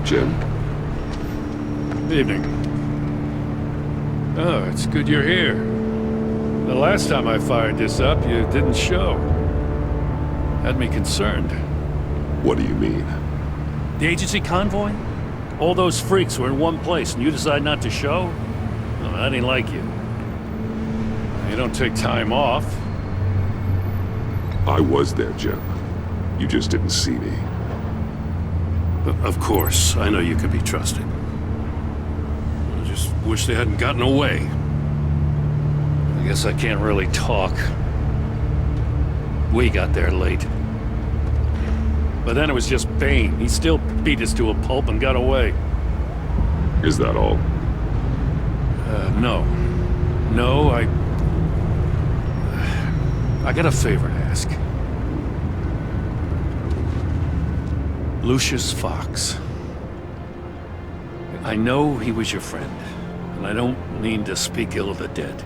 Jim? Evening. Oh, it's good you're here. The last time I fired this up, you didn't show. Had me concerned. What do you mean? The agency convoy? All those freaks were in one place and you decide not to show? Oh, I didn't like you. You don't take time off. I was there, Jim. You just didn't see me. Of course, I know you could be trusted. I just wish they hadn't gotten away. I guess I can't really talk. We got there late. But then it was just Bane. He still beat us to a pulp and got away. Is that all? No. No, I got a favor to ask. Lucius Fox. I know he was your friend, and I don't mean to speak ill of the dead.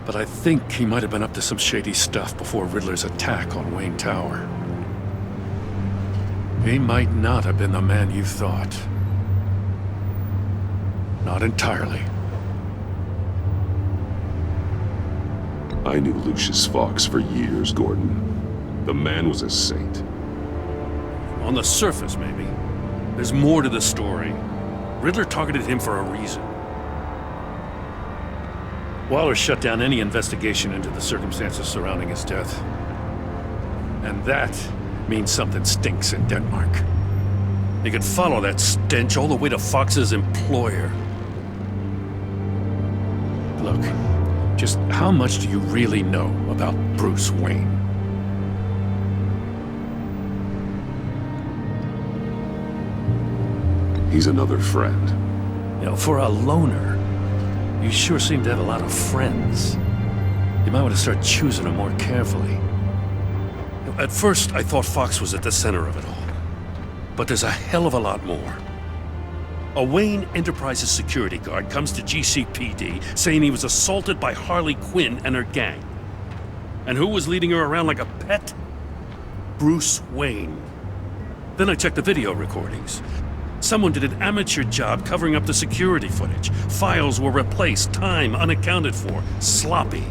But I think he might have been up to some shady stuff before Riddler's attack on Wayne Tower. He might not have been the man you thought. Not entirely. I knew Lucius Fox for years, Gordon. The man was a saint. On the surface, maybe. There's more to the story. Riddler targeted him for a reason. Waller shut down any investigation into the circumstances surrounding his death. And that means something stinks in Denmark. You could follow that stench all the way to Fox's employer. Look, just how much do you really know about Bruce Wayne? He's another friend. You know, for a loner, you sure seem to have a lot of friends. You might want to start choosing them more carefully. You know, at first, I thought Fox was at the center of it all. But there's a hell of a lot more. A Wayne Enterprises security guard comes to GCPD saying he was assaulted by Harley Quinn and her gang. And who was leading her around like a pet? Bruce Wayne. Then I checked the video recordings. Someone did an amateur job covering up the security footage. Files were replaced, time unaccounted for, sloppy.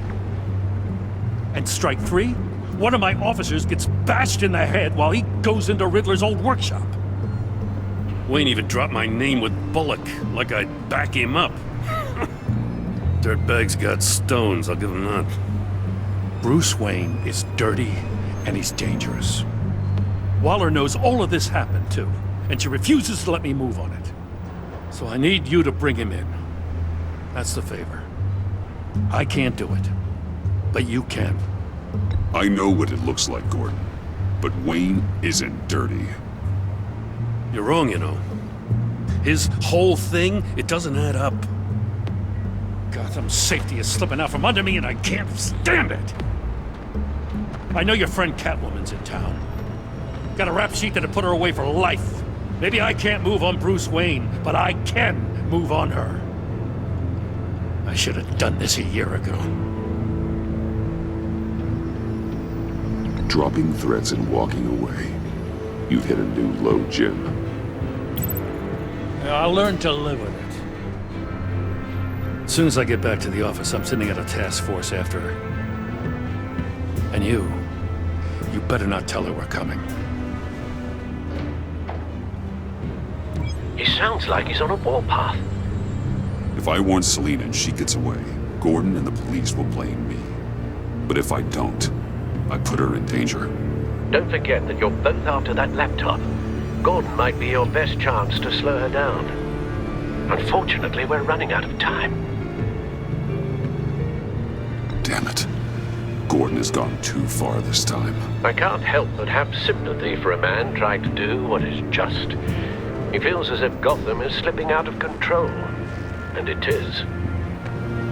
And strike three? One of my officers gets bashed in the head while he goes into Riddler's old workshop. Wayne even dropped my name with Bullock, like I'd back him up. Dirtbag's got stones, I'll give him that. Bruce Wayne is dirty, and he's dangerous. Waller knows all of this happened, too. And she refuses to let me move on it. So I need you to bring him in. That's the favor. I can't do it, but you can. I know what it looks like, Gordon. But Wayne isn't dirty. You're wrong, you know. His whole thing, it doesn't add up. Gotham's safety is slipping out from under me and I can't stand it. I know your friend Catwoman's in town. Got a rap sheet that'd put her away for life. Maybe I can't move on Bruce Wayne, but I can move on her. I should have done this a year ago. Dropping threats and walking away. You've hit a new low, Jim. I'll learn to live with it. As soon as I get back to the office, I'm sending out a task force after her. And you better not tell her we're coming. He sounds like he's on a warpath. If I warn Selina and she gets away, Gordon and the police will blame me. But if I don't, I put her in danger. Don't forget that you're both after that laptop. Gordon might be your best chance to slow her down. Unfortunately, we're running out of time. Damn it. Gordon has gone too far this time. I can't help but have sympathy for a man trying to do what is just. He feels as if Gotham is slipping out of control. And it is.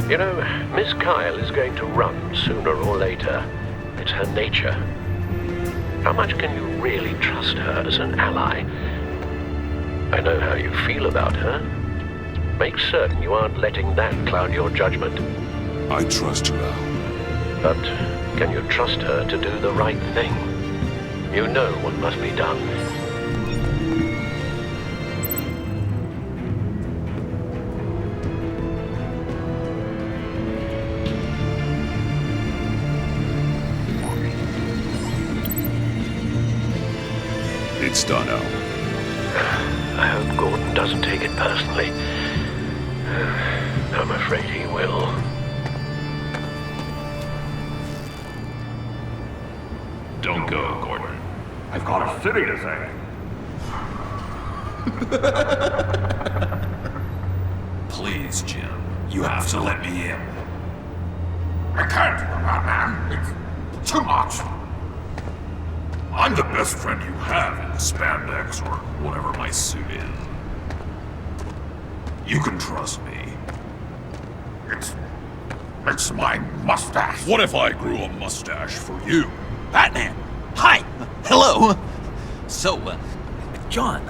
You know, Miss Kyle is going to run sooner or later. It's her nature. How much can you really trust her as an ally? I know how you feel about her. Make certain you aren't letting that cloud your judgment. I trust her, Al. But can you trust her to do the right thing? You know what must be done. it's done, Al. I hope Gordon doesn't take it personally. I'm afraid he will. Don't go, Gordon. I've got a city to save. Please, Jim. You have to let me in. I can't, man. It's too much. I'm the best friend you have in spandex or whatever my suit is. You can trust me. It's my mustache. What if I grew a mustache for you? Batman! Hi! Hello! So, John.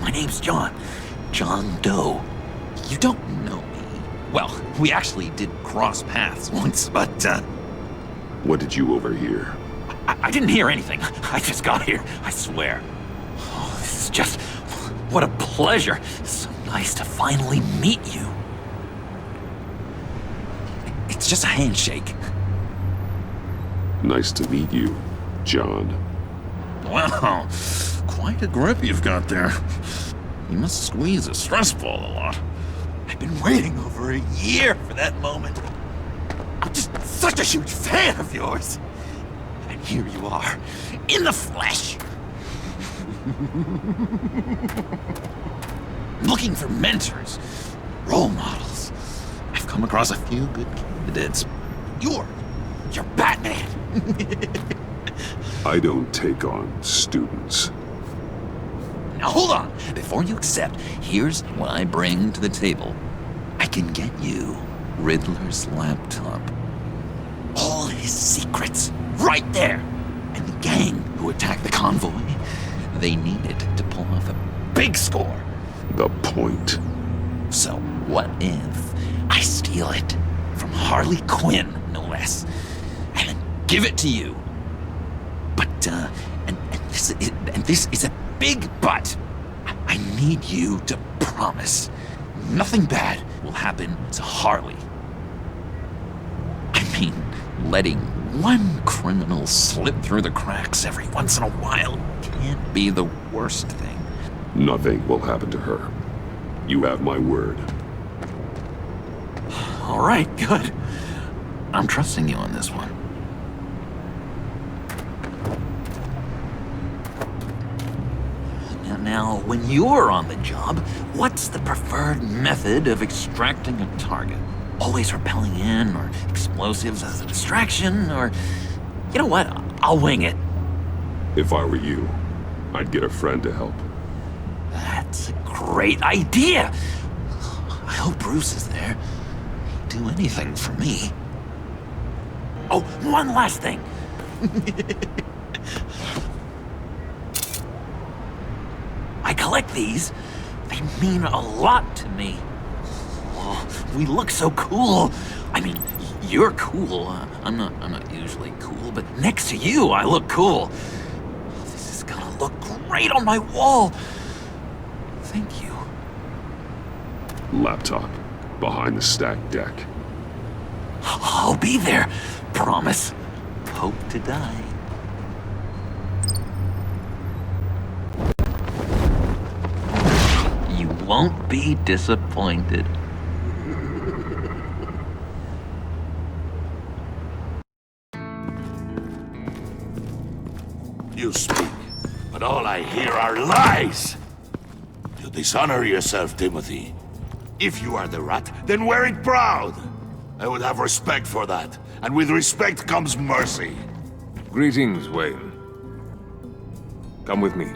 My name's John. John Doe. You don't know me. Well, we actually did cross paths once, but, What did you overhear? I didn't hear anything. I just got here, I swear. Oh, this is just... what a pleasure. So nice to finally meet you. It's just a handshake. Nice to meet you, John. Wow, quite a grip you've got there. You must squeeze a stress ball a lot. I've been waiting over a year for that moment. I'm just such a huge fan of yours. And here you are, in the flesh. Looking for mentors, role models. I've come across a few good candidates. You're Batman. I don't take on students. Now hold on. Before you accept, here's what I bring to the table. I can get you Riddler's laptop. All his secrets, right there. And the gang who attacked the convoy, they needed to pull off a big score. The point. So what if I steal it from Harley Quinn, no less, and then give it to you? But, and this is a big but. I need you to promise nothing bad will happen to Harley. I mean, letting one criminal slip through the cracks every once in a while can't be the worst thing. Nothing will happen to her. You have my word. All right, good. I'm trusting you on this one. Now, when you're on the job, what's the preferred method of extracting a target? Always rappelling in, or explosives as a distraction, or... You know what? I'll wing it. If I were you, I'd get a friend to help. That's a great idea! I hope Bruce is there. He'd do anything for me. Oh, one last thing! I collect these. They mean a lot to me. Oh, we look so cool. I mean, you're cool. I'm not usually cool, but next to you, I look cool. This is gonna look great on my wall. Thank you. Laptop. Behind the stacked deck. I'll be there. Promise. Hope to die. You won't be disappointed. You speak, but all I hear are lies! You dishonor yourself, Timothy. If you are the rat, then wear it proud! I would have respect for that, and with respect comes mercy. Greetings, Wayne. Come with me.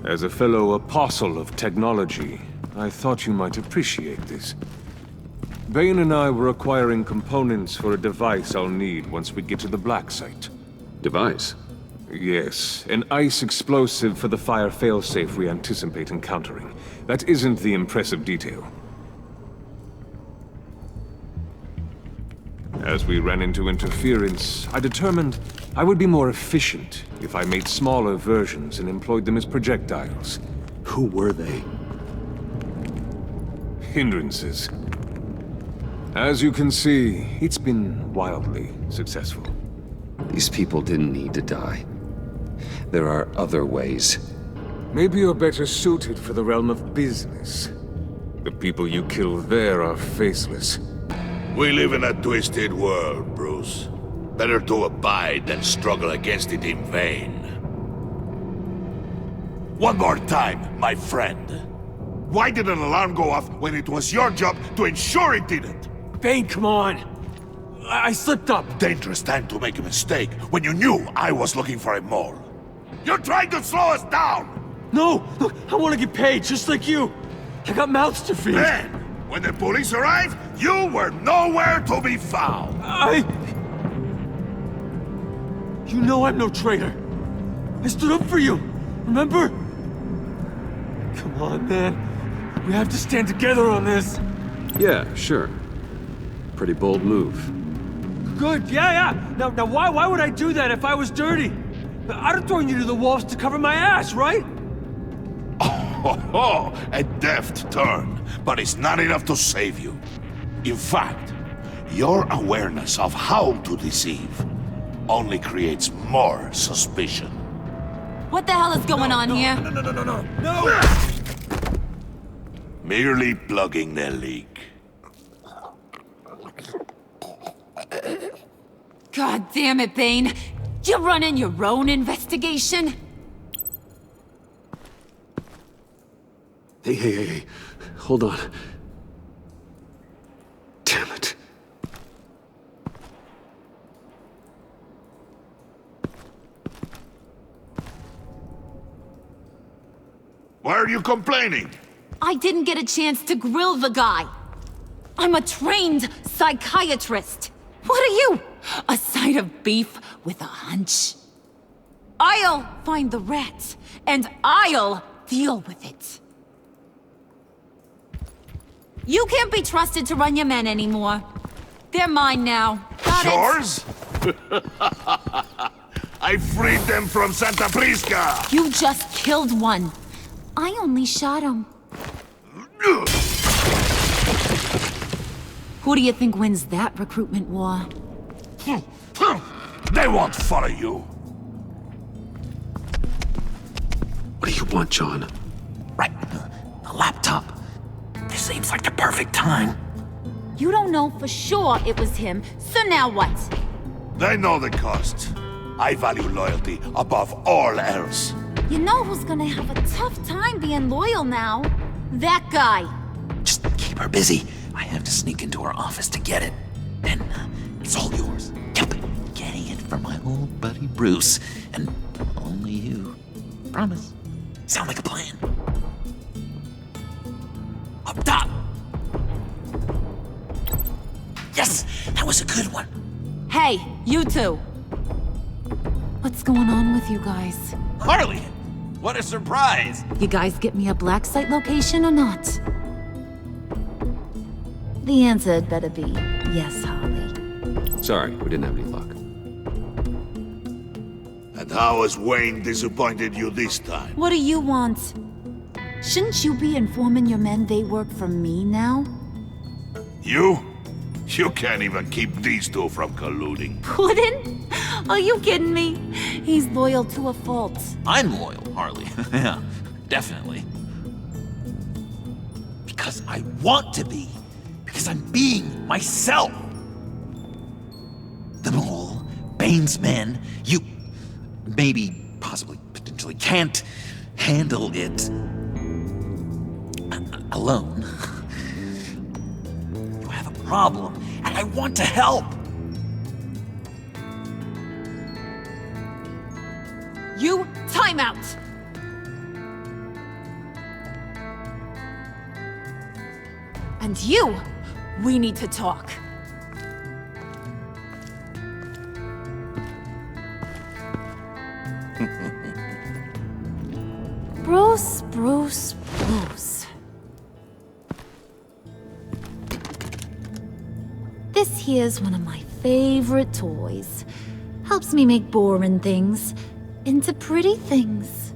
As a fellow apostle of technology, I thought you might appreciate this. Bane and I were acquiring components for a device I'll need once we get to the Black Site. Device? Yes, an ice explosive for the fire failsafe we anticipate encountering. That isn't the impressive detail. As we ran into interference, I determined I would be more efficient if I made smaller versions and employed them as projectiles. Who were they? Hindrances. As you can see, it's been wildly successful. These people didn't need to die. There are other ways. Maybe you're better suited for the realm of business. The people you kill there are faceless. We live in a twisted world, Bruce. Better to abide than struggle against it in vain. One more time, my friend. Why did an alarm go off when it was your job to ensure it didn't? Bane, come on! I slipped up! Dangerous time to make a mistake when you knew I was looking for a mole. You're trying to slow us down! No! Look, I want to get paid, just like you! I got mouths to feed! Then, when the police arrived, you were nowhere to be found! You know I'm no traitor! I stood up for you, remember? Come on, man. We have to stand together on this! Yeah, sure. Pretty bold move. Good, yeah. Now why would I do that if I was dirty? I'd have thrown you to the wolves to cover my ass, right? Oh, a deft turn, but it's not enough to save you. In fact, your awareness of how to deceive only creates more suspicion. What the hell is going on here? No! Merely plugging the leak. God damn it, Bane. You're running your own investigation? Hey. Hold on. Damn it. Why are you complaining? I didn't get a chance to grill the guy. I'm a trained psychiatrist. What are you? A side of beef with a hunch? I'll find the rat, and I'll deal with it. You can't be trusted to run your men anymore. They're mine now. Got it? Yours? I freed them from Santa Prisca! You just killed one. I only shot him. Who do you think wins that recruitment war? They won't follow you. What do you want, John? Right. The laptop. This seems like the perfect time. You don't know for sure it was him, so now what? They know the cost. I value loyalty above all else. You know who's gonna have a tough time being loyal now? That guy. Just keep her busy. I have to sneak into her office to get it. Then it's all yours. Yep. Getting it from my old buddy Bruce. And only you. Promise. Sound like a plan. Up top! Yes! That was a good one. Hey, you two. What's going on with you guys? Harley! What a surprise! You guys get me a black site location or not? The answer had better be yes, Harley. Sorry, we didn't have any luck. And how has Wayne disappointed you this time? What do you want? Shouldn't you be informing your men they work for me now? You? You can't even keep these two from colluding. Couldn't? Are you kidding me? He's loyal to a fault. I'm loyal, Harley. Yeah, definitely. Because I want to be. Because I'm being myself. The mole, Bane's men, you maybe, possibly, potentially can't handle it alone. You have a problem, and I want to help. You, time out! And you, we need to talk. Bruce. This here's one of my favorite toys. Helps me make boring things into pretty things.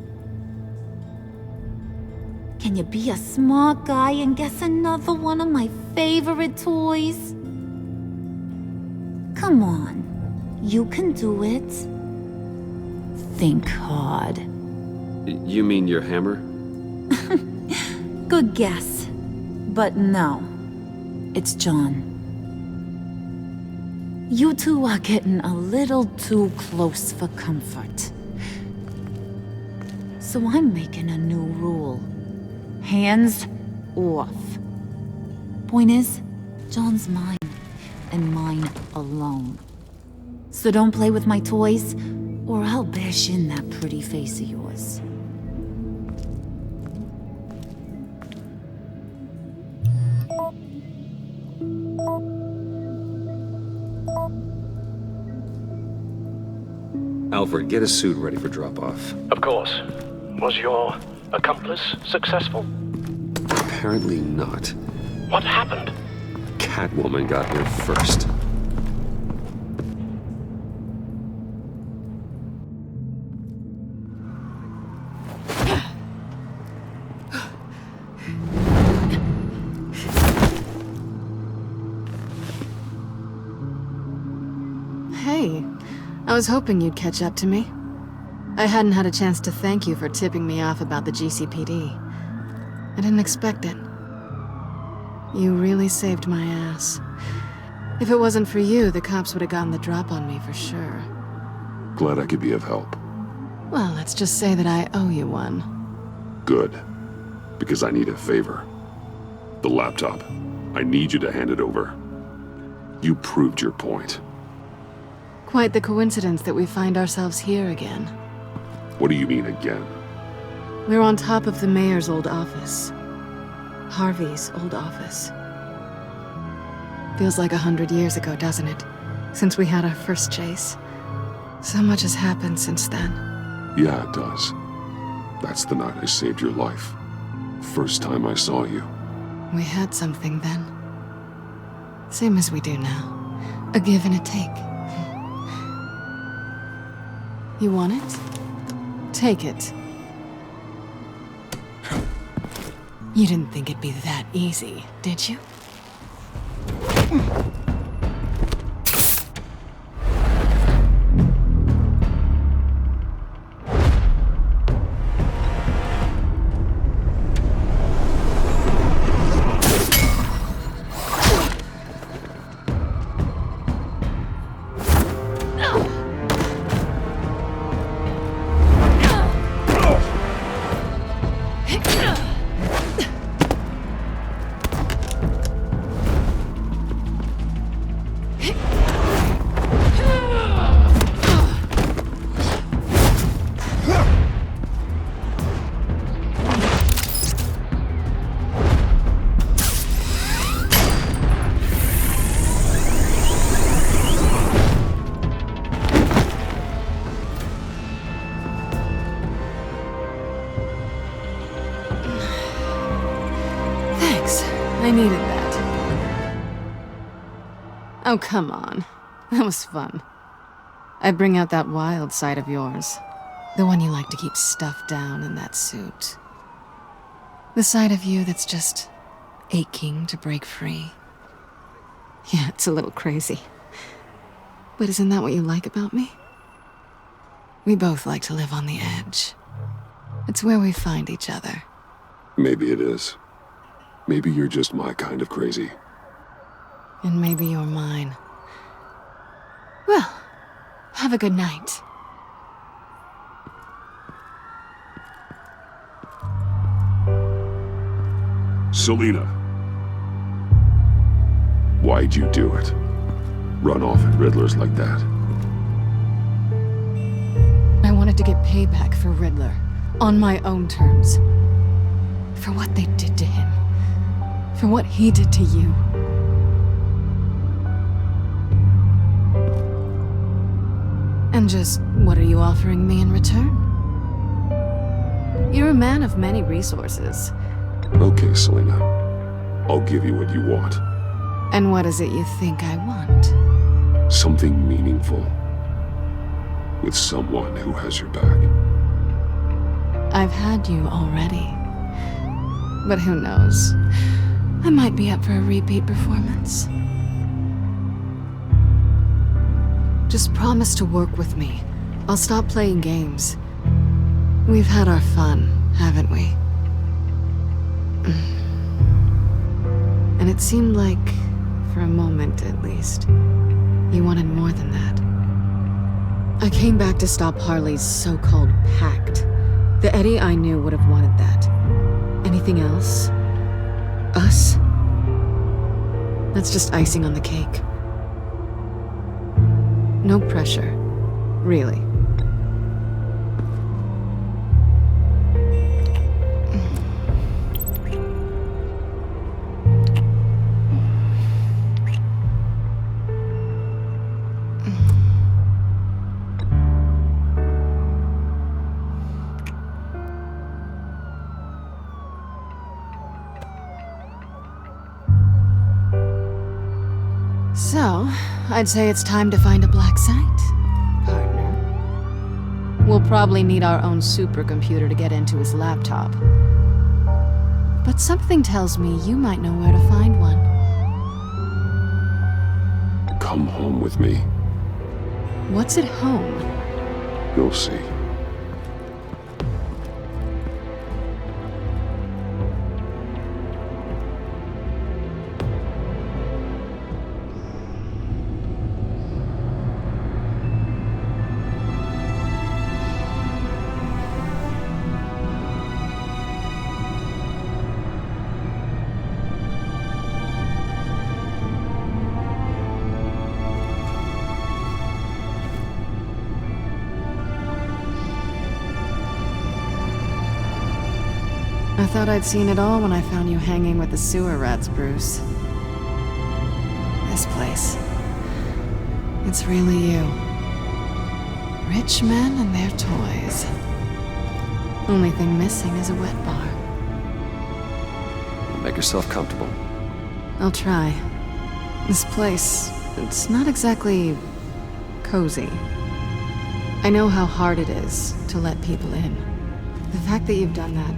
Can you be a smart guy and guess another one of my favorite toys? Come on, you can do it. think hard. You mean your hammer? Good guess. But no. It's John. You two are getting a little too close for comfort. So I'm making a new rule. Hands off. Point is, John's mine, and mine alone. So don't play with my toys, or I'll bash in that pretty face of yours. Alfred, get a suit ready for drop-off. Of course. Was your accomplice successful? Apparently not. What happened? Catwoman got here first. Hey, I was hoping you'd catch up to me. I hadn't had a chance to thank you for tipping me off about the GCPD. I didn't expect it. You really saved my ass. If it wasn't for you, the cops would have gotten the drop on me for sure. Glad I could be of help. Well, let's just say that I owe you one. Good. Because I need a favor. The laptop. I need you to hand it over. You proved your point. Quite the coincidence that we find ourselves here again. What do you mean again? We're on top of the mayor's old office. Harvey's old office. Feels like 100 years ago, doesn't it? Since we had our first chase. So much has happened since then. Yeah, it does. That's the night I saved your life. First time I saw you. We had something then. Same as we do now. A give and a take. You want it? Take it. You didn't think it'd be that easy, did you? I needed that. Oh, come on. That was fun. I bring out that wild side of yours. The one you like to keep stuffed down in that suit. The side of you that's just aching to break free. Yeah, it's a little crazy. But isn't that what you like about me? We both like to live on the edge. It's where we find each other. Maybe it is. Maybe you're just my kind of crazy. And maybe you're mine. Well, have a good night. Selina. Why'd you do it? Run off at Riddlers like that? I wanted to get payback for Riddler. On my own terms. For what they did to him. For what he did to you. And just, what are you offering me in return? You're a man of many resources. Okay, Selina. I'll give you what you want. And what is it you think I want? Something meaningful. With someone who has your back. I've had you already. But who knows? I might be up for a repeat performance. Just promise to work with me. I'll stop playing games. We've had our fun, haven't we? And it seemed like, for a moment at least, you wanted more than that. I came back to stop Harley's so-called pact. The Eddie I knew would have wanted that. Anything else? Us? That's just icing on the cake. No pressure, really. So, I'd say it's time to find a black site, partner. We'll probably need our own supercomputer to get into his laptop. But something tells me you might know where to find one. Come home with me. What's at home? You'll see. I thought I'd seen it all when I found you hanging with the sewer rats, Bruce. This place. It's really you. Rich men and their toys. Only thing missing is a wet bar. Make yourself comfortable. I'll try. This place, it's not exactly cozy. I know how hard it is to let people in. The fact that you've done that,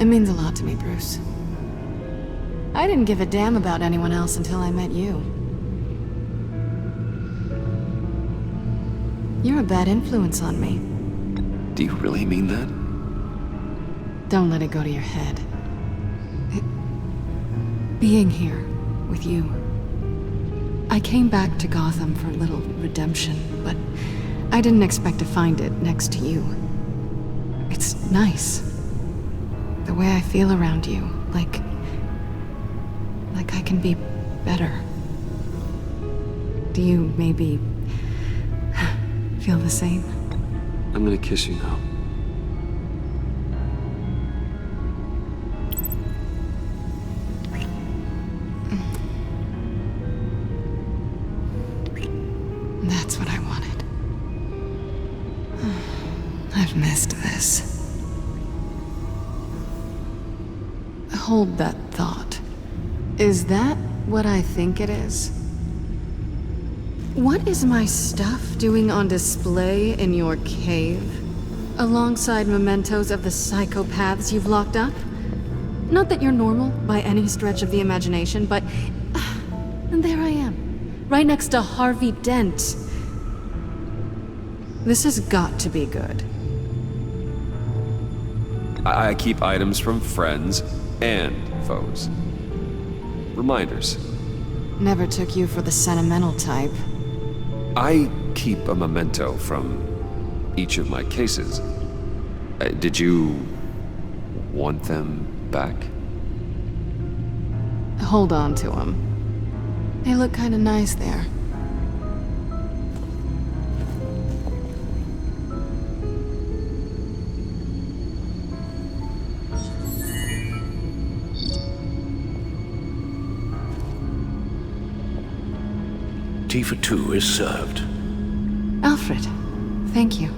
it means a lot to me, Bruce. I didn't give a damn about anyone else until I met you. You're a bad influence on me. Do you really mean that? Don't let it go to your head. Being here with you. I came back to Gotham for a little redemption, but I didn't expect to find it next to you. It's nice. The way I feel around you, like I can be better. Do you maybe feel the same? I'm gonna kiss you now. That's what I wanted. I've missed this. Hold that thought. Is that what I think it is? What is my stuff doing on display in your cave? Alongside mementos of the psychopaths you've locked up? Not that you're normal by any stretch of the imagination, but... and there I am, right next to Harvey Dent. This has got to be good. I keep items from friends and foes. Reminders. Never took you for the sentimental type. I keep a memento from each of my cases. Did you want them back? Hold on to them. They look kind of nice there. Tea for two is served. Alfred, thank you.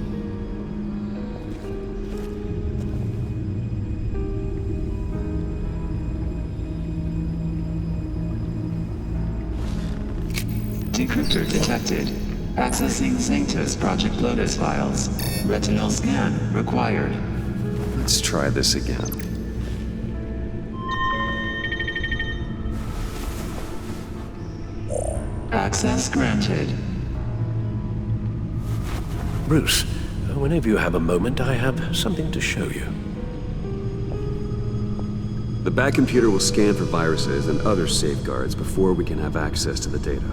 Decryptor detected. Accessing Sanctus Project Lotus files. Retinal scan required. Let's try this again. Access granted. Bruce, whenever you have a moment, I have something to show you. The back computer will scan for viruses and other safeguards before we can have access to the data.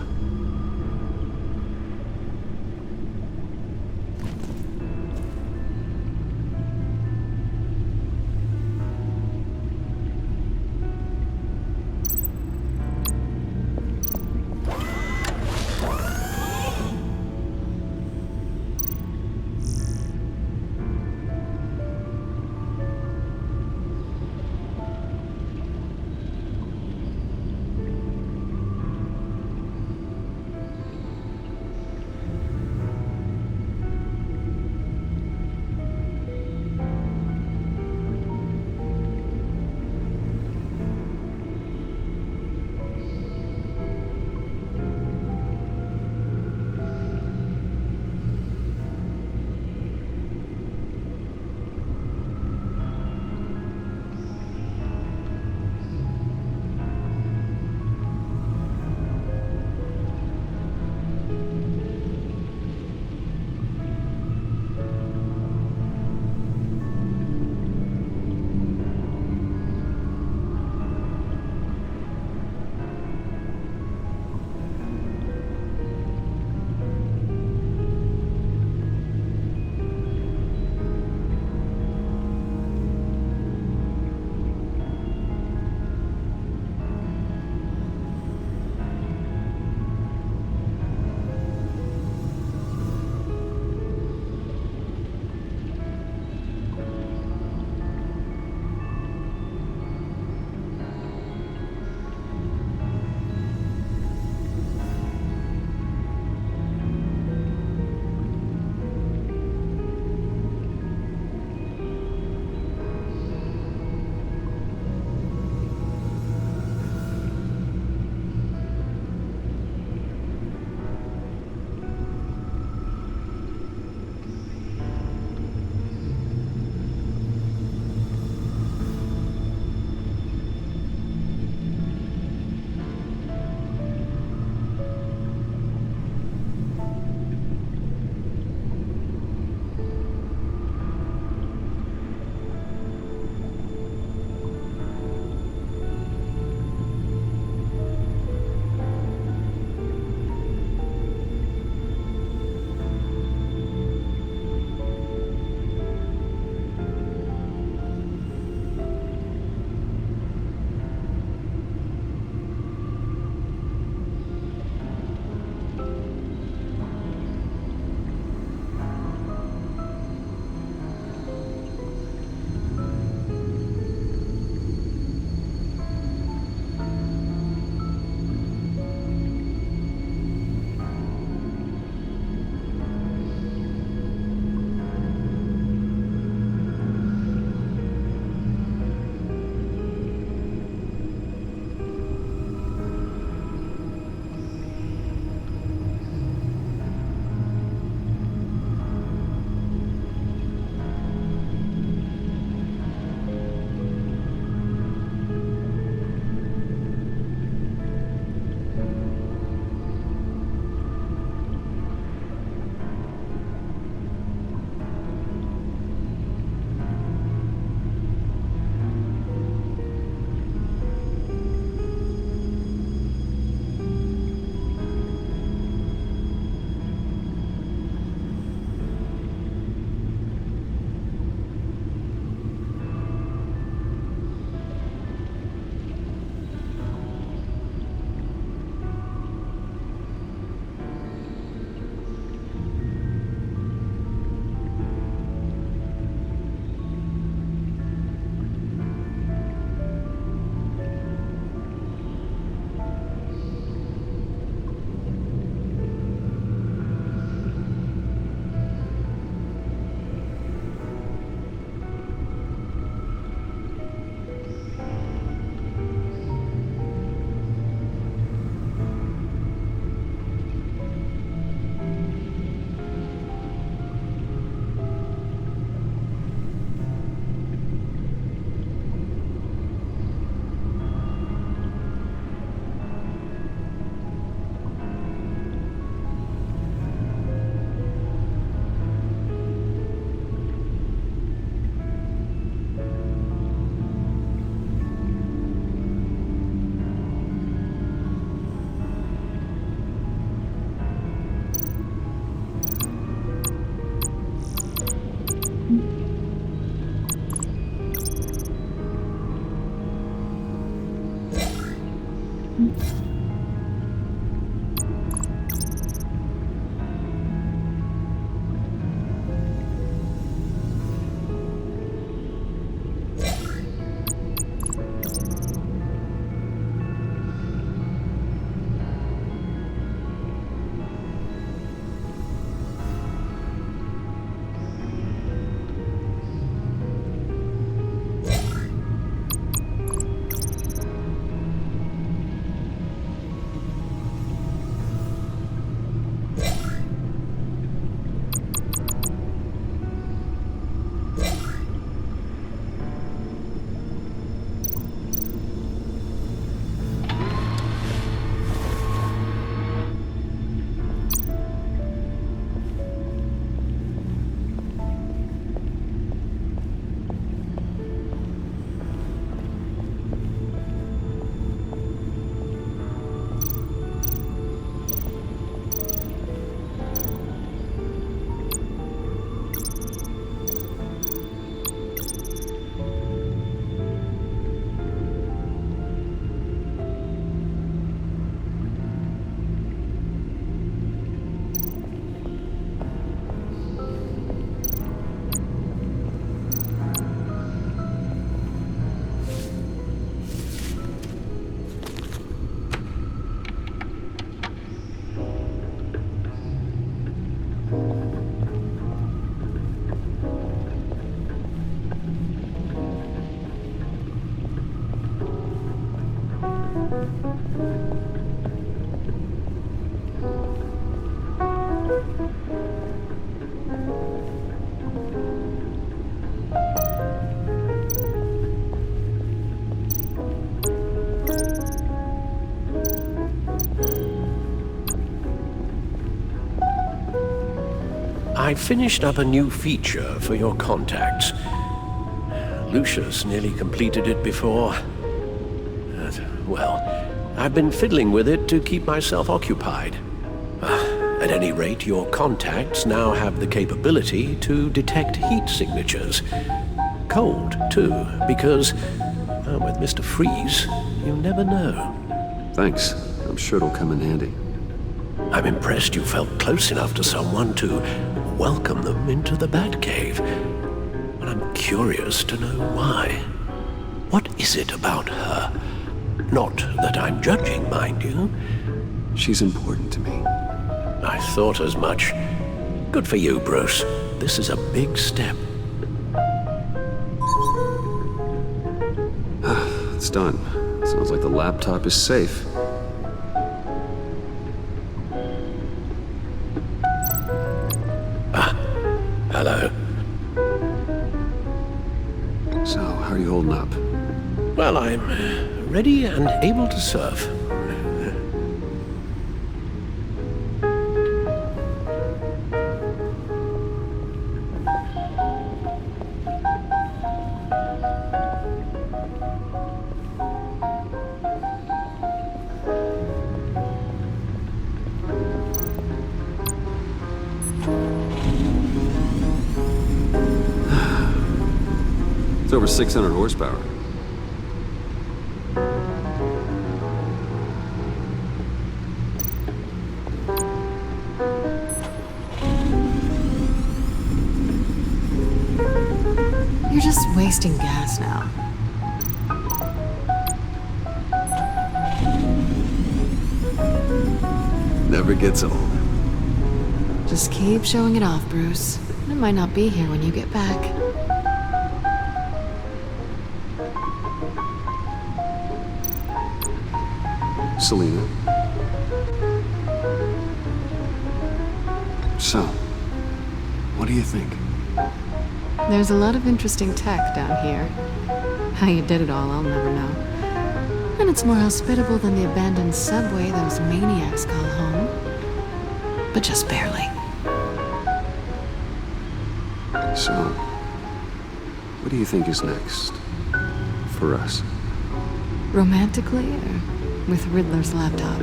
I finished up a new feature for your contacts. Lucius nearly completed it before. Well, I've been fiddling with it to keep myself occupied. At any rate, your contacts now have the capability to detect heat signatures. Cold, too, because with Mr. Freeze, you never know. Thanks. I'm sure it'll come in handy. I'm impressed you felt close enough to someone to welcome them into the Batcave. But I'm curious to know why. What is it about her? Not that I'm judging, mind you. She's important to me. I thought as much. Good for you, Bruce. This is a big step. It's done. Sounds like the laptop is safe. Hello. So, how are you holding up? Well, I'm ready and able to serve. It's over 600 horsepower. You're just wasting gas now. Never gets old. Just keep showing it off, Bruce. I might not be here when you get back. Selina. So, what do you think? There's a lot of interesting tech down here. How you did it all, I'll never know. And it's more hospitable than the abandoned subway those maniacs call home. But just barely. So, what do you think is next? For us? Romantically, or with Riddler's laptop?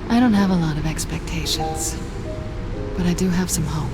I don't have a lot of expectations, but I do have some hope.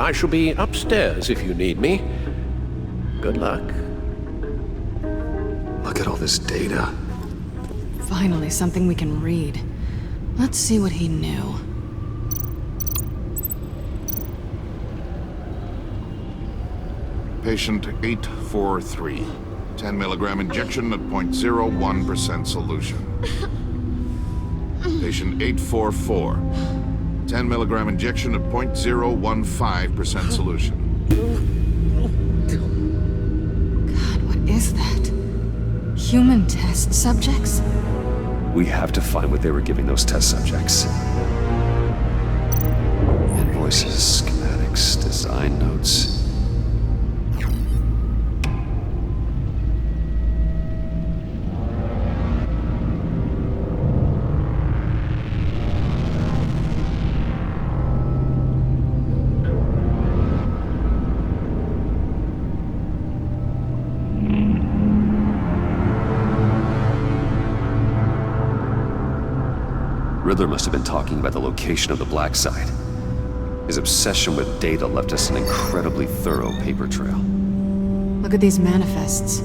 I shall be upstairs if you need me. Good luck. Look at all this data. Finally, something we can read. Let's see what he knew. Patient 843. 10 milligram injection at 0.01% solution. Patient 844. 10 milligram injection at 0.015% solution. God, what is that? Human test subjects? We have to find what they were giving those test subjects. Invoices, schematics, design notes. Riddler must have been talking about the location of the black site. His obsession with data left us an incredibly thorough paper trail. Look at these manifests.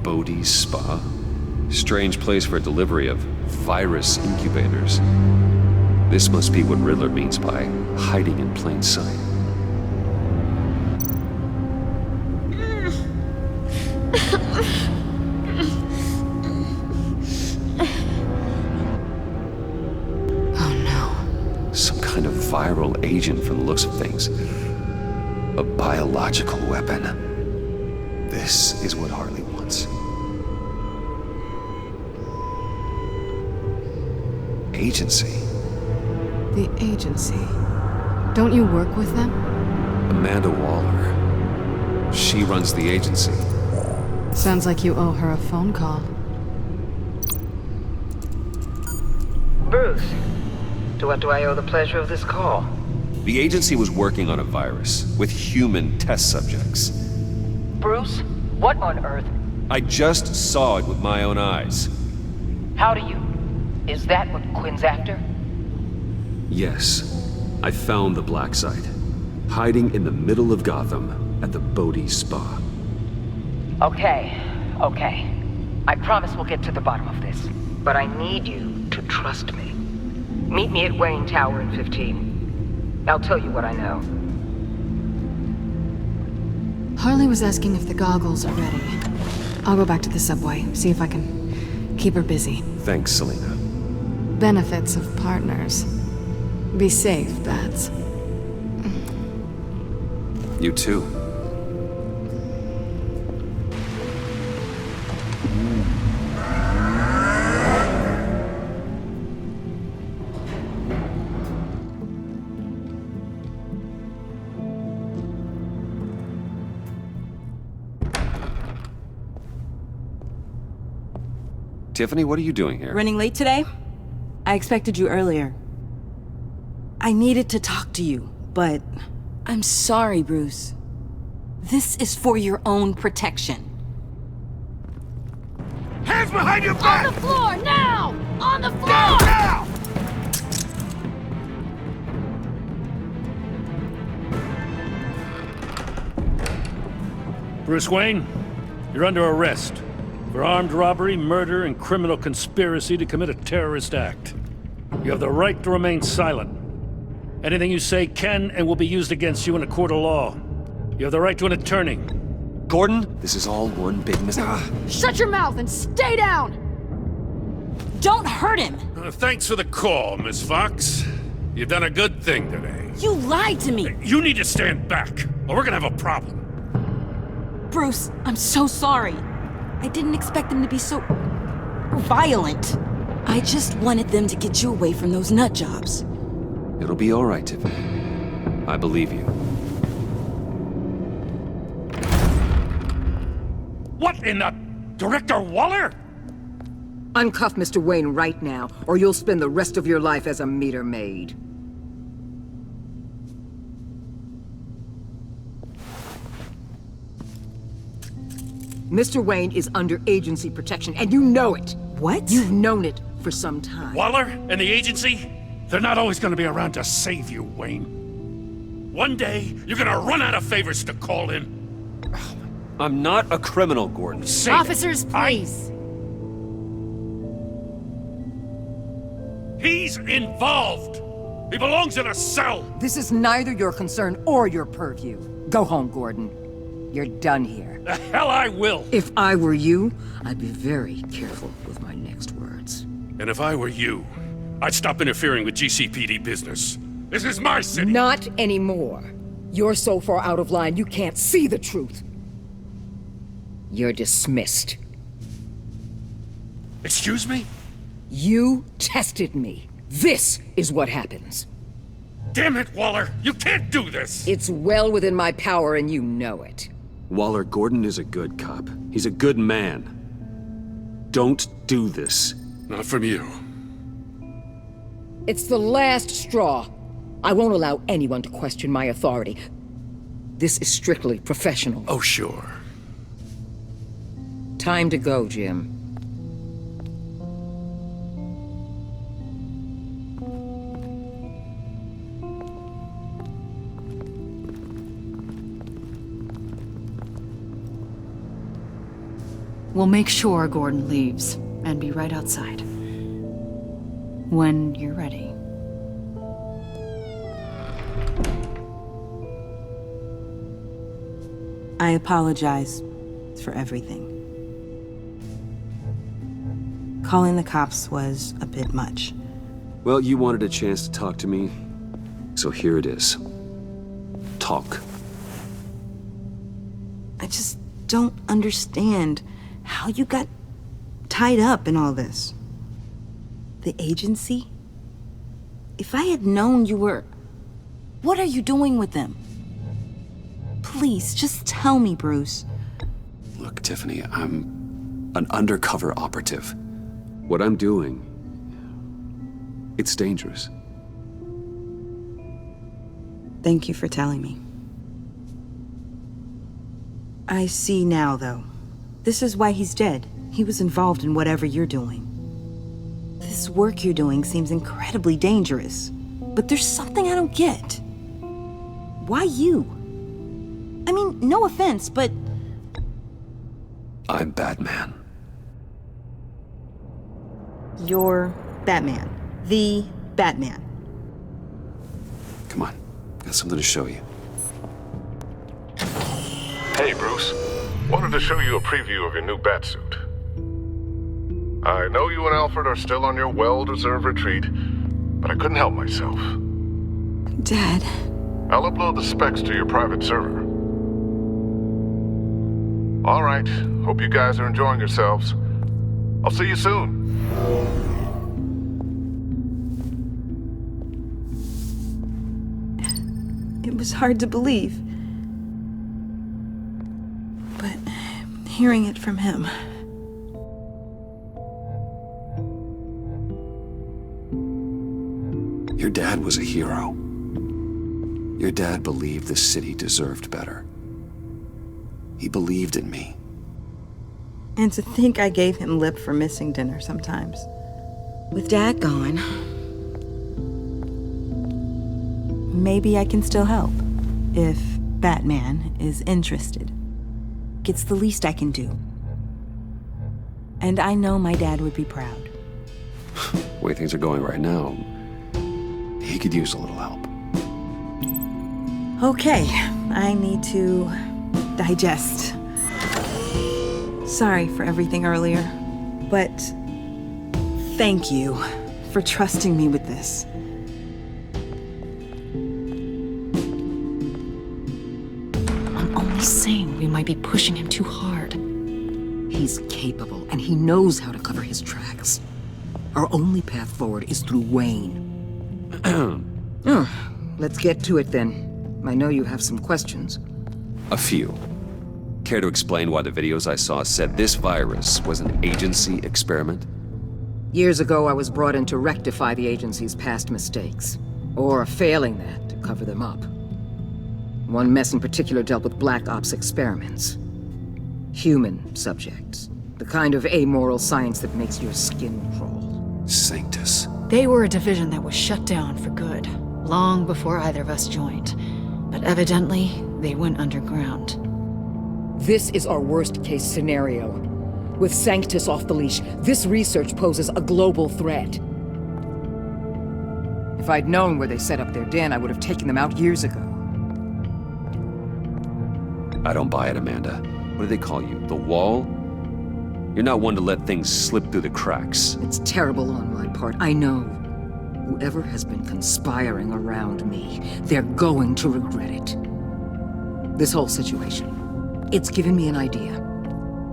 Bodhi's Spa? Strange place for delivery of virus incubators. This must be what Riddler means by hiding in plain sight. Viral agent from the looks of things. A biological weapon. This is what Harley wants. Agency. The agency. Don't you work with them? Amanda Waller. She runs the agency. Sounds like you owe her a phone call. Bruce. To what do I owe the pleasure of this call? The agency was working on a virus with human test subjects. Bruce, what on earth? I just saw it with my own eyes. How do you? Is that what Quinn's after? Yes. I found the black site. Hiding in the middle of Gotham at the Bodhi Spa. Okay. I promise we'll get to the bottom of this. But I need you to trust me. Meet me at Wayne Tower in 15. I'll tell you what I know. Harley was asking if the goggles are ready. I'll go back to the subway, see if I can keep her busy. Thanks, Selena. Benefits of partners. Be safe, Bats. You too. Tiffany, what are you doing here? Running late today? I expected you earlier. I needed to talk to you, but I'm sorry, Bruce. This is for your own protection. Hands behind your back! On the floor, now! On the floor! Now! Bruce Wayne, you're under arrest for armed robbery, murder, and criminal conspiracy to commit a terrorist act. You have the right to remain silent. Anything you say can and will be used against you in a court of law. You have the right to an attorney. Gordon, this is all one big mistake. Shut your mouth and stay down! Don't hurt him! Thanks for the call, Miss Fox. You've done a good thing today. You lied to me! You need to stand back, or we're gonna have a problem. Bruce, I'm so sorry. I didn't expect them to be so violent. I just wanted them to get you away from those nut jobs. It'll be all right, Tiffany. I believe you. What in the... Director Waller? Uncuff Mr. Wayne right now, or you'll spend the rest of your life as a meter maid. Mr. Wayne is under agency protection, and you know it. What? You've known it for some time. Waller and the agency? They're not always gonna be around to save you, Wayne. One day, you're gonna run out of favors to call in. I'm not a criminal, Gordon. Say Officers, please. He's involved! He belongs in a cell! This is neither your concern or your purview. Go home, Gordon. You're done here. The hell I will! If I were you, I'd be very careful with my next words. And if I were you, I'd stop interfering with GCPD business. This is my city! Not anymore. You're so far out of line you can't see the truth. You're dismissed. Excuse me? You tested me. This is what happens. Damn it, Waller! You can't do this! It's well within my power and you know it. Waller, Gordon is a good cop. He's a good man. Don't do this. Not from you. It's the last straw. I won't allow anyone to question my authority. This is strictly professional. Oh, sure. Time to go, Jim. We'll make sure Gordon leaves, and be right outside. When you're ready. I apologize for everything. Calling the cops was a bit much. Well, you wanted a chance to talk to me, so here it is. Talk. I just don't understand how you got tied up in all this. The agency? If I had known you were... What are you doing with them? Please, just tell me, Bruce. Look, Tiffany, I'm an undercover operative. What I'm doing, it's dangerous. Thank you for telling me. I see now, though. This is why he's dead. He was involved in whatever you're doing. This work you're doing seems incredibly dangerous. But there's something I don't get. Why you? I mean, no offense, but... I'm Batman. You're Batman. The Batman. Come on, got something to show you. Hey, Bruce. Wanted to show you a preview of your new batsuit. I know you and Alfred are still on your well-deserved retreat, but I couldn't help myself. Dad. I'll upload the specs to your private server. All right. Hope you guys are enjoying yourselves. I'll see you soon. It was hard to believe. But hearing it from him... Your dad was a hero. Your dad believed the city deserved better. He believed in me. And to think I gave him lip for missing dinner sometimes. With Dad gone, maybe I can still help. If Batman is interested. It's the least I can do. And I know my dad would be proud. The way things are going right now, he could use a little help. Okay, I need to digest. Sorry for everything earlier, but thank you for trusting me with this. I'm only saying we might be pushing him too hard. He's capable, and he knows how to cover his tracks. Our only path forward is through Wayne. Let's get to it then. I know you have some questions. A few. Care to explain why the videos I saw said this virus was an agency experiment? Years ago, I was brought in to rectify the agency's past mistakes. Or failing that, to cover them up. One mess in particular dealt with Black Ops experiments. Human subjects. The kind of amoral science that makes your skin crawl. Sanctus. They were a division that was shut down for good, long before either of us joined. But evidently, they went underground. This is our worst-case scenario. With Sanctus off the leash, this research poses a global threat. If I'd known where they set up their den, I would have taken them out years ago. I don't buy it, Amanda. What do they call you? The Wall? You're not one to let things slip through the cracks. It's terrible on my part, I know. Whoever has been conspiring around me, they're going to regret it. This whole situation, it's given me an idea.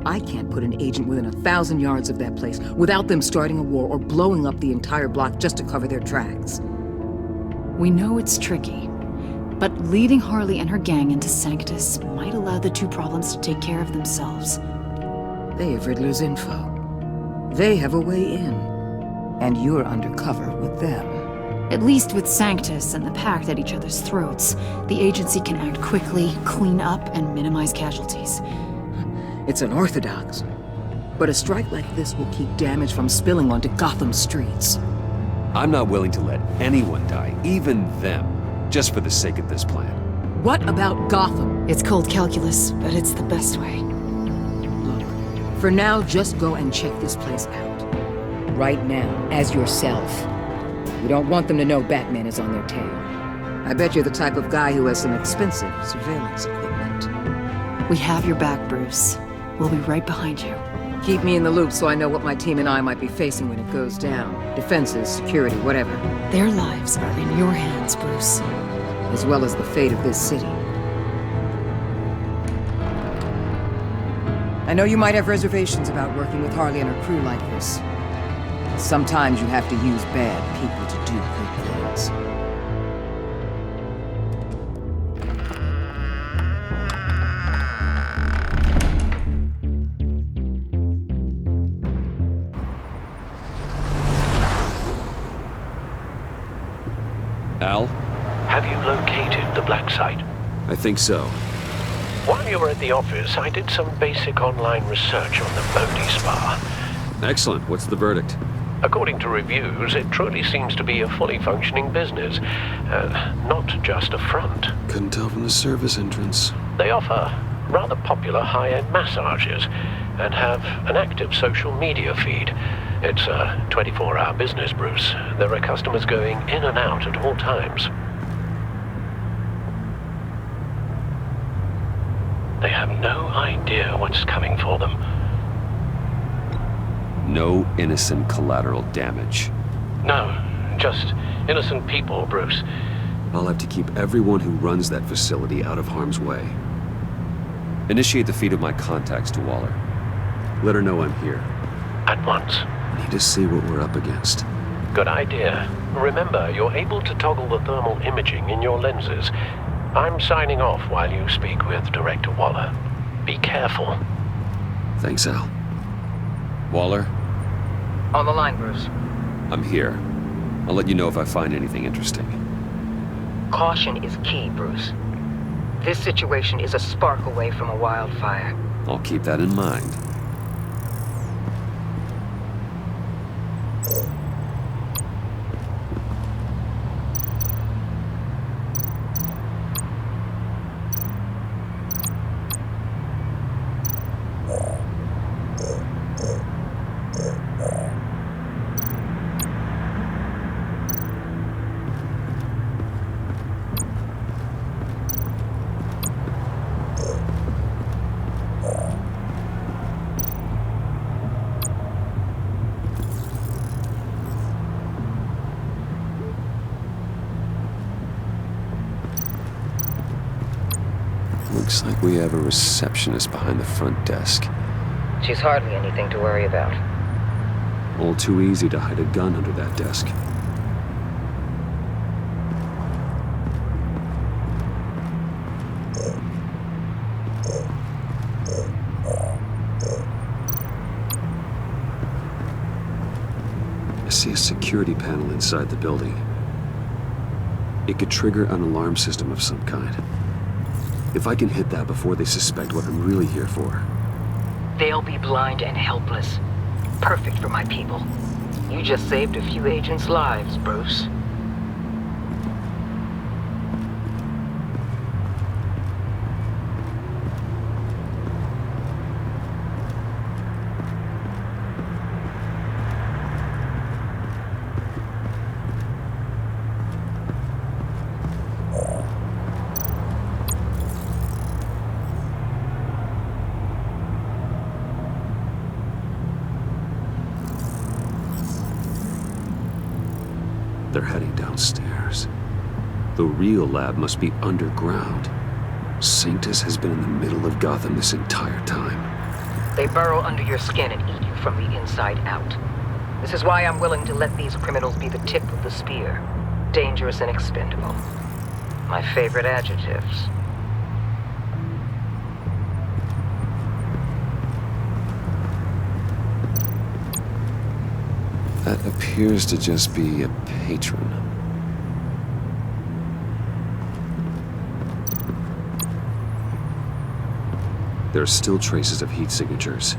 I can't put an agent within 1,000 yards of that place without them starting a war or blowing up the entire block just to cover their tracks. We know it's tricky, but leading Harley and her gang into Sanctus might allow the two problems to take care of themselves. They have Riddler's info. They have a way in. And you're undercover with them. At least with Sanctus and the Pact at each other's throats, the agency can act quickly, clean up, and minimize casualties. It's unorthodox. But a strike like this will keep damage from spilling onto Gotham's streets. I'm not willing to let anyone die, even them, just for the sake of this plan. What about Gotham? It's cold calculus, but it's the best way. Look, for now, just go and check this place out. Right now, as yourself. We don't want them to know Batman is on their tail. I bet you're the type of guy who has some expensive surveillance equipment. We have your back, Bruce. We'll be right behind you. Keep me in the loop so I know what my team and I might be facing when it goes down. Defenses, security, whatever. Their lives are in your hands, Bruce. As well as the fate of this city. I know you might have reservations about working with Harley and her crew like this. Sometimes you have to use bad people to do good things. Al? Have you located the black site? I think so. While you were at the office, I did some basic online research on the Bodhi Spa. Excellent. What's the verdict? According to reviews, it truly seems to be a fully functioning business, not just a front. Couldn't tell from the service entrance. They offer rather popular high-end massages and have an active social media feed. It's a 24-hour business, Bruce. There are customers going in and out at all times. They have no idea what's coming for them. No innocent collateral damage. No, just innocent people, Bruce. I'll have to keep everyone who runs that facility out of harm's way. Initiate the feed of my contacts to Waller. Let her know I'm here. At once. Need to see what we're up against. Good idea. Remember, you're able to toggle the thermal imaging in your lenses. I'm signing off while you speak with Director Waller. Be careful. Thanks, Al. Waller? On the line, Bruce. I'm here. I'll let you know if I find anything interesting. Caution is key, Bruce. This situation is a spark away from a wildfire. I'll keep that in mind. Looks like we have a receptionist behind the front desk. She's hardly anything to worry about. All too easy to hide a gun under that desk. I see a security panel inside the building. It could trigger an alarm system of some kind. If I can hit that before they suspect what I'm really here for. They'll be blind and helpless. Perfect for my people. You just saved a few agents' lives, Bruce. The real lab must be underground. Sanctus has been in the middle of Gotham this entire time. They burrow under your skin and eat you from the inside out. This is why I'm willing to let these criminals be the tip of the spear. Dangerous and expendable. My favorite adjectives. That appears to just be a patron. There are still traces of heat signatures.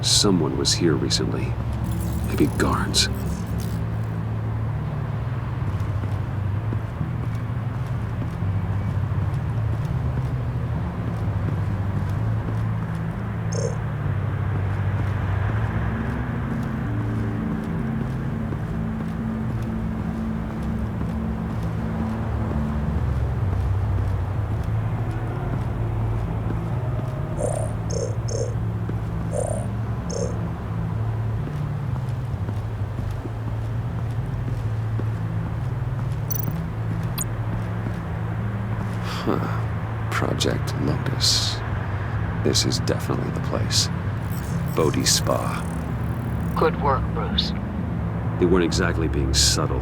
Someone was here recently. Maybe guards. Project Lotus. This is definitely the place. Bodhi Spa. Good work, Bruce. They weren't exactly being subtle.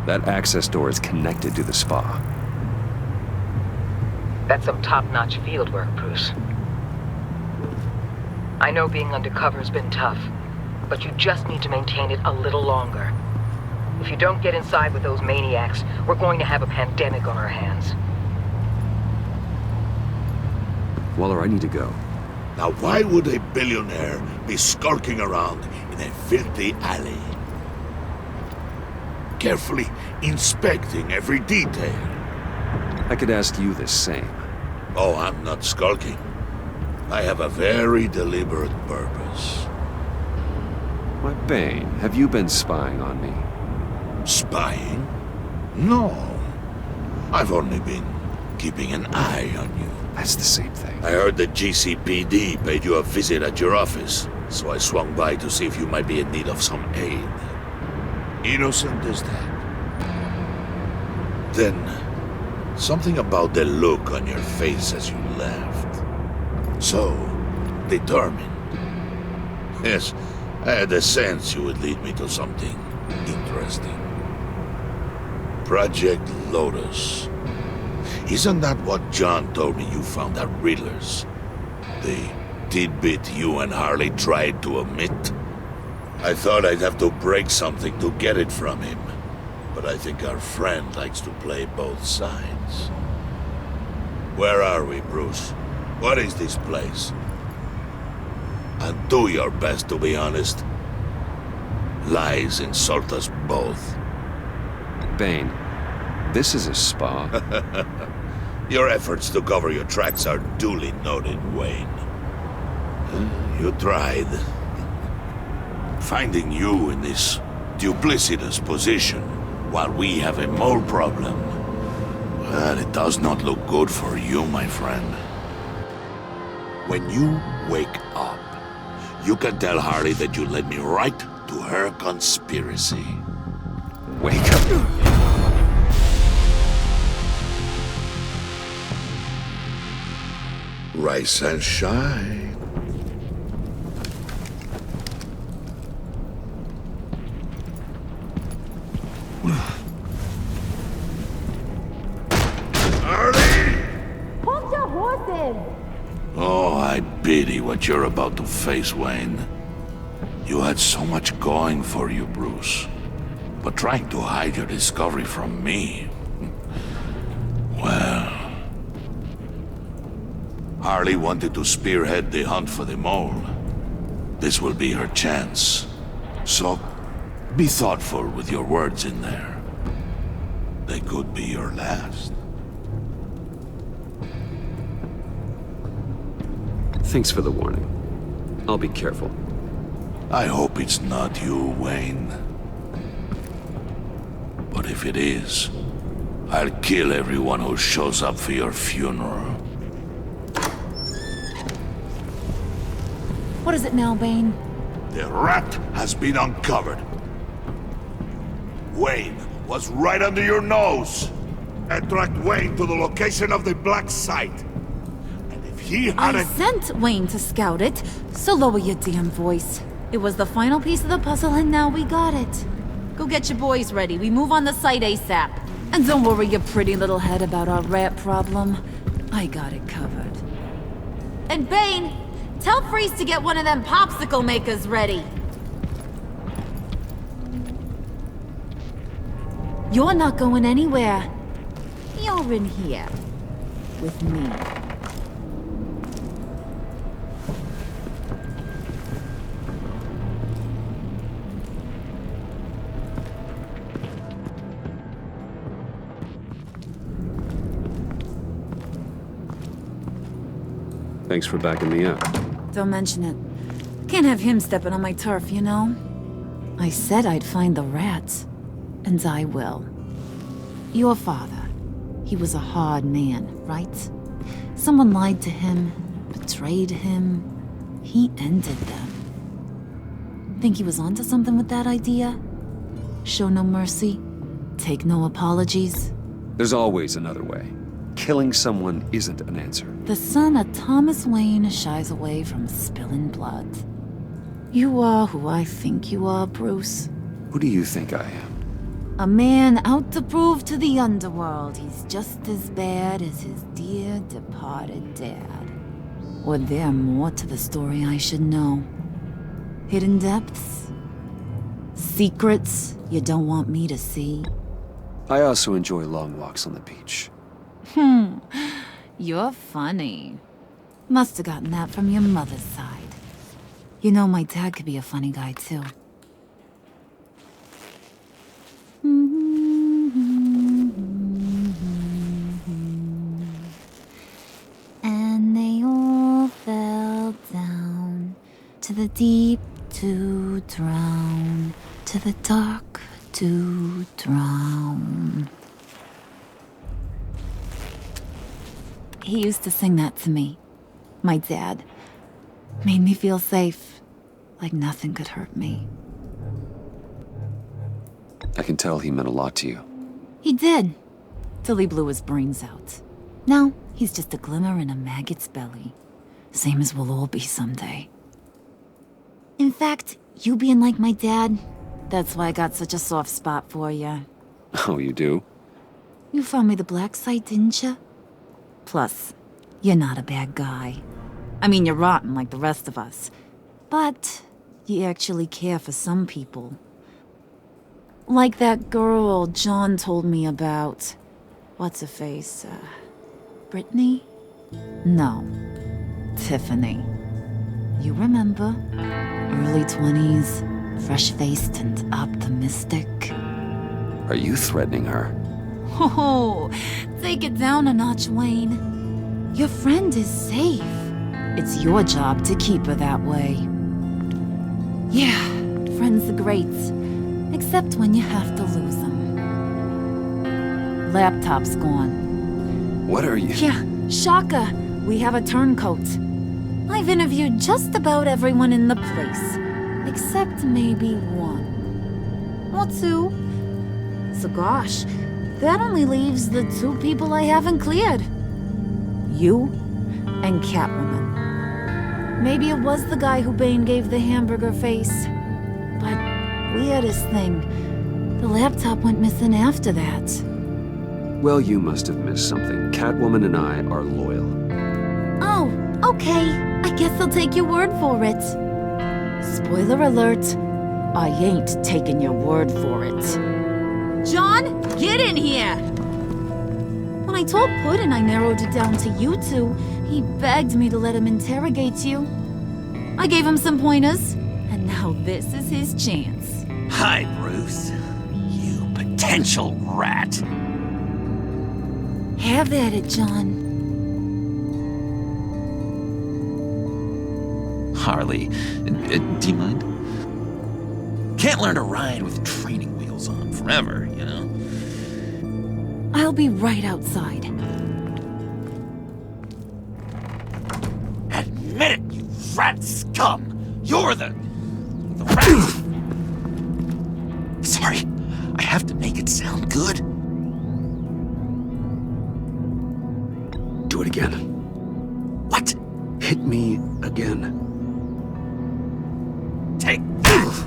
That access door is connected to the spa. That's some top-notch field work, Bruce. I know being undercover's been tough, but you just need to maintain it a little longer. If you don't get inside with those maniacs, we're going to have a pandemic on our hands. Waller, I need to go. Now why would a billionaire be skulking around in a filthy alley? Carefully inspecting every detail. I could ask you the same. Oh, I'm not skulking. I have a very deliberate purpose. Why, Bane, have you been spying on me? Spying? No. I've only been keeping an eye on you. That's the same thing. I heard the GCPD paid you a visit at your office, so I swung by to see if you might be in need of some aid. Innocent as that. Then, something about the look on your face as you left. So, determined. Yes, I had a sense you would lead me to something interesting. Project Lotus. Isn't that what John told me you found at Riddler's? The tidbit you and Harley tried to omit? I thought I'd have to break something to get it from him. But I think our friend likes to play both sides. Where are we, Bruce? What is this place? And do your best to be honest. Lies insult us both. Bane, this is a spa. Your efforts to cover your tracks are duly noted, Wayne. You tried. Finding you in this duplicitous position while we have a mole problem. Well, it does not look good for you, my friend. When you wake up, you can tell Harley that you led me right to her conspiracy. Wake up. Rise and shine. Hold your horses! Oh, I pity what you're about to face, Wayne. You had so much going for you, Bruce. But trying to hide your discovery from me... Well... Harley wanted to spearhead the hunt for the mole. This will be her chance. So, be thoughtful with your words in there. They could be your last. Thanks for the warning. I'll be careful. I hope it's not you, Wayne. But if it is, I'll kill everyone who shows up for your funeral. What is it now, Bane? The rat has been uncovered. Wayne was right under your nose. I tracked Wayne to the location of the black site. And if he I hadn't... sent Wayne to scout it, so lower your damn voice. It was the final piece of the puzzle and now we got it. Go get your boys ready. We move on the site ASAP. And don't worry your pretty little head about our rat problem. I got it covered. And Bane, tell Freeze to get one of them popsicle makers ready. You're not going anywhere. You're in here. With me. Thanks for backing me up. Don't mention it. Can't have him stepping on my turf, you know? I said I'd find the rats. And I will. Your father. He was a hard man, right? Someone lied to him, betrayed him. He ended them. Think he was onto something with that idea? Show no mercy? Take no apologies? There's always another way. Killing someone isn't an answer. The son of Thomas Wayne shies away from spilling blood. You are who I think you are, Bruce. Who do you think I am? A man out to prove to the underworld he's just as bad as his dear departed dad. Or there more to the story I should know? Hidden depths? Secrets you don't want me to see? I also enjoy long walks on the beach. You're funny. Must have gotten that from your mother's side. You know, my dad could be a funny guy, too. And they all fell down to the deep to drown, to the dark to drown. He used to sing that to me. My dad. Made me feel safe. Like nothing could hurt me. I can tell he meant a lot to you. He did. Till he blew his brains out. Now, he's just a glimmer in a maggot's belly. Same as we'll all be someday. In fact, you being like my dad, that's why I got such a soft spot for you. Oh, you do? You found me the black site, didn't you? Plus, you're not a bad guy. I mean, you're rotten like the rest of us. But you actually care for some people. Like that girl John told me about. What's her face? Brittany? No. Tiffany. You remember? Early 20s, fresh-faced and optimistic. Are you threatening her? Oh, take it down a notch, Wayne. Your friend is safe. It's your job to keep her that way. Yeah, friends are great. Except when you have to lose them. Laptop's gone. What are you... Yeah, shocker. We have a turncoat. I've interviewed just about everyone in the place. Except maybe one. Or two. So gosh, that only leaves the two people I haven't cleared. You and Catwoman. Maybe it was the guy who Bane gave the hamburger face. But weirdest thing, the laptop went missing after that. Well, you must have missed something. Catwoman and I are loyal. Oh, okay. I guess I'll take your word for it. Spoiler alert, I ain't taking your word for it. John, get in here! When I told Puddin' I narrowed it down to you two, he begged me to let him interrogate you. I gave him some pointers, and now this is his chance. Hi, Bruce. You potential rat. Have at it, John. Harley, do you mind? Can't learn to ride with training wheels on forever, you know? I'll be right outside. Admit it, you rat scum! You're the... The rat! Sorry, I have to make it sound good. Do it again. What? Hit me again. Take that!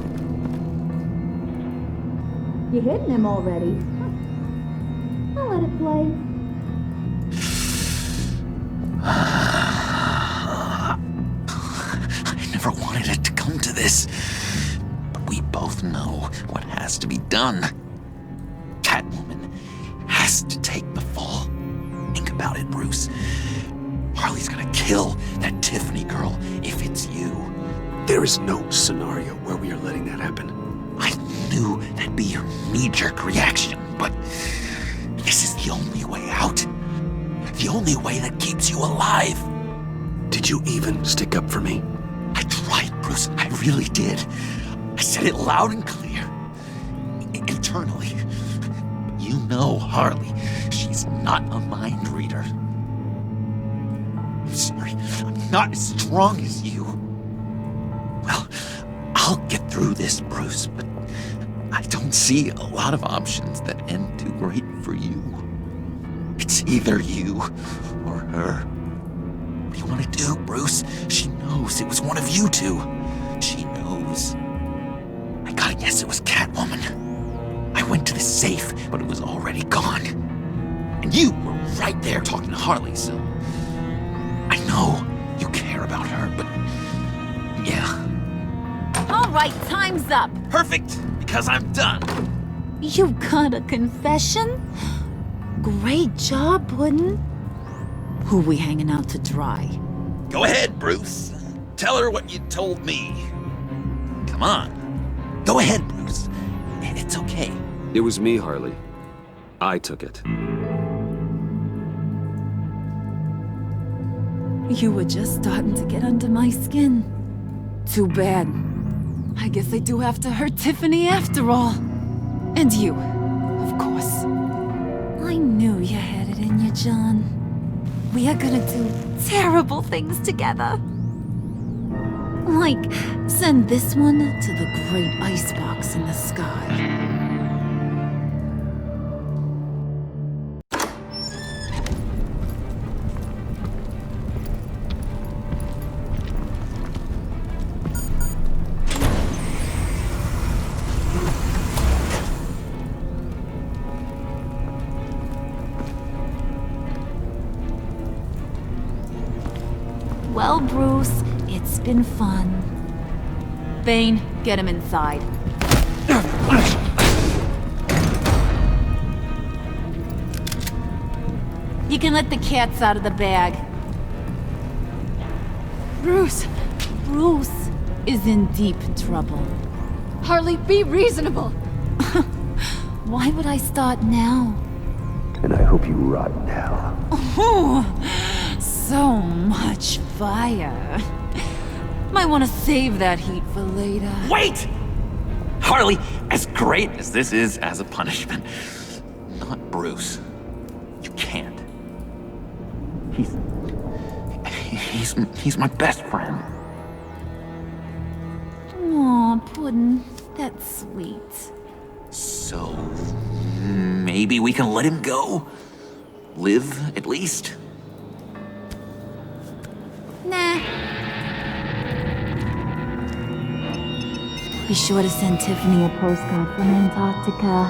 You hitting him already? I'll let it play. I never wanted it to come to this. But we both know what has to be done. Catwoman has to take the fall. Think about it, Bruce. Harley's gonna kill that Tiffany girl if it's you. There is no scenario where we are letting that happen. I knew that'd be your knee-jerk reaction, but this is the only way out. The only way that keeps you alive. Did you even stick up for me? I tried, Bruce. I really did. I said it loud and clear. Internally. You know Harley. She's not a mind reader. I'm sorry. I'm not as strong as you. Well, I'll get through this, Bruce, but I don't see a lot of options that end too great for you. It's either you or her. What do you want to do, Bruce? She knows it was one of you two. She knows. I gotta guess it was Catwoman. I went to the safe, but it was already gone. And you were right there talking to Harley, so... I know you care about her, but... yeah. All right, time's up. Perfect, because I'm done. You got a confession? Great job, Puddin'. Who we hanging out to dry? Go ahead, Bruce. Tell her what you told me. Come on. Go ahead, Bruce. It's okay. It was me, Harley. I took it. You were just starting to get under my skin. Too bad. I guess I do have to hurt Tiffany after all. And you, of course. I knew you had it in you, John. We are gonna do terrible things together. Like, send this one to the great icebox in the sky. Well, Bruce, it's been fun. Bane, get him inside. You can let the cats out of the bag. Bruce! Bruce is in deep trouble. Harley, be reasonable! Why would I start now? And I hope you rot now. Oh, so much fire. Might want to save that heat for later. Wait! Harley, as great as this is as a punishment, not Bruce. You can't. He's my best friend. Aw, Puddin', that's sweet. So, maybe we can let him go? Live, at least? Nah. Be sure to send Tiffany a postcard from Antarctica.